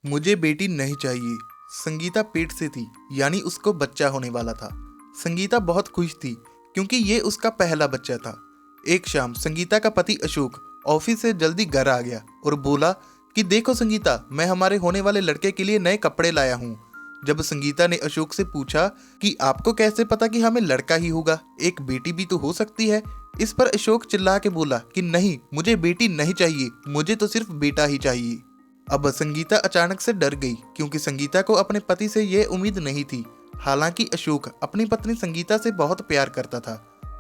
मुझे बेटी नहीं चाहिए। संगीता पेट से थी, यानी उसको बच्चा होने वाला था। संगीता बहुत खुश थी क्योंकि ये उसका पहला बच्चा था। एक शाम संगीता का पति अशोक ऑफिस से जल्दी घर आ गया और बोला कि देखो संगीता, मैं हमारे होने वाले लड़के के लिए नए कपड़े लाया हूँ। जब संगीता ने अशोक से पूछा कि आपको कैसे पता कि हमें लड़का ही होगा, एक बेटी भी तो हो सकती है। इस पर अशोक चिल्ला के बोला कि नहीं, मुझे बेटी नहीं चाहिए, मुझे तो सिर्फ बेटा ही चाहिए। अब संगीता अचानक से डर गई क्योंकि संगीता को अपने पति से ये उम्मीद नहीं थी। हालांकि अशोक अपनी पत्नी संगीता से बहुत प्यार करता था।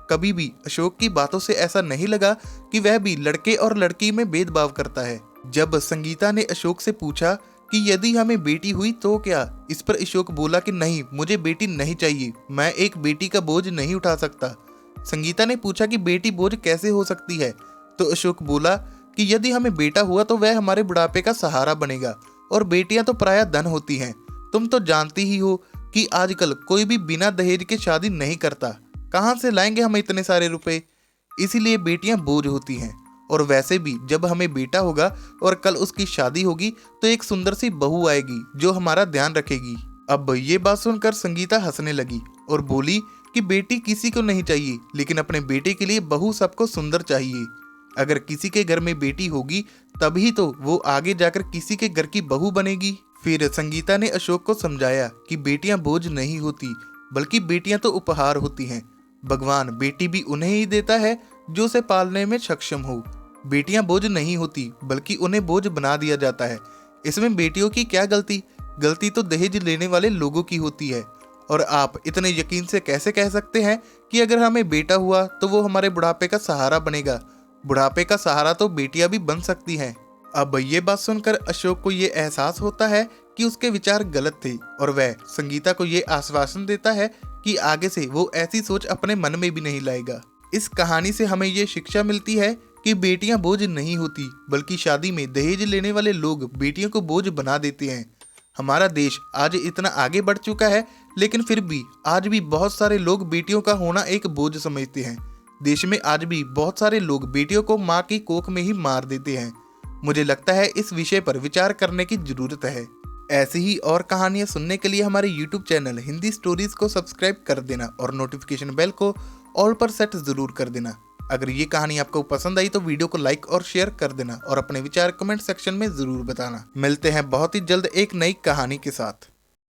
कभी भी अशोक की बातों से ऐसा नहीं लगा कि वह भी लड़के और लड़की में भेदभाव करता है। जब संगीता ने अशोक से पूछा कि यदि हमें बेटी हुई तो क्या, इस पर अशोक बोला कि नहीं, मुझे बेटी नहीं चाहिए, मैं एक बेटी का बोझ नहीं उठा सकता। संगीता ने पूछा कि बेटी बोझ कैसे हो सकती है, तो अशोक बोला कि यदि हमें बेटा हुआ तो वह हमारे बुढ़ापे का सहारा बनेगा, और बेटियां तो प्रायः धन होती हैं। तुम तो जानती ही हो कि आजकल कोई भी बिना दहेज के शादी नहीं करता, कहाँ से लाएंगे हम इतने सारे रुपए, इसीलिए बेटियां बोझ होती हैं। और वैसे भी जब हमें बेटा होगा और कल उसकी शादी होगी तो एक सुंदर सी बहू आएगी जो हमारा ध्यान रखेगी। अब ये बात सुनकर संगीता हंसने लगी और बोली कि बेटी किसी को नहीं चाहिए, लेकिन अपने बेटे के लिए बहू सबको सुंदर चाहिए। अगर किसी के घर में बेटी होगी तभी तो वो आगे जाकर किसी के घर की बहू बनेगी। फिर संगीता ने अशोक को समझाया कि बेटियां बोझ नहीं होती, बल्कि बेटियां तो उपहार होती हैं। भगवान बेटी भी उन्हें ही देता है जो उसे पालने में सक्षम हो। बेटियां बोझ नहीं होती, बल्कि उन्हें बोझ बना दिया जाता है। इसमें बेटियों की क्या गलती? गलती तो दहेज लेने वाले लोगों की होती है। और आप इतने यकीन से कैसे कह सकते हैं कि अगर हमें बेटा हुआ तो वो हमारे बुढ़ापे का सहारा बनेगा? बुढ़ापे का सहारा तो बेटियां भी बन सकती हैं। अब ये बात सुनकर अशोक को ये एहसास होता है कि उसके विचार गलत थे, और वह संगीता को ये आश्वासन देता है कि आगे से वो ऐसी सोच अपने मन में भी नहीं लाएगा। इस कहानी से हमें ये शिक्षा मिलती है कि बेटियां बोझ नहीं होती, बल्कि शादी में दहेज लेने वाले लोग बेटियों को बोझ बना देते हैं। हमारा देश आज इतना आगे बढ़ चुका है, लेकिन फिर भी आज भी बहुत सारे लोग बेटियों का होना एक बोझ समझते हैं। देश में आज भी बहुत सारे लोग बेटियों को माँ की कोख में ही मार देते हैं। मुझे लगता है इस विषय पर विचार करने की जरूरत है। ऐसी ही और कहानियां सुनने के लिए हमारे YouTube चैनल हिंदी स्टोरीज को सब्सक्राइब कर देना और नोटिफिकेशन बेल को ऑल पर सेट जरूर कर देना। अगर ये कहानी आपको पसंद आई तो वीडियो को लाइक और शेयर कर देना और अपने विचार कमेंट सेक्शन में जरूर बताना। मिलते हैं बहुत ही जल्द एक नई कहानी के साथ।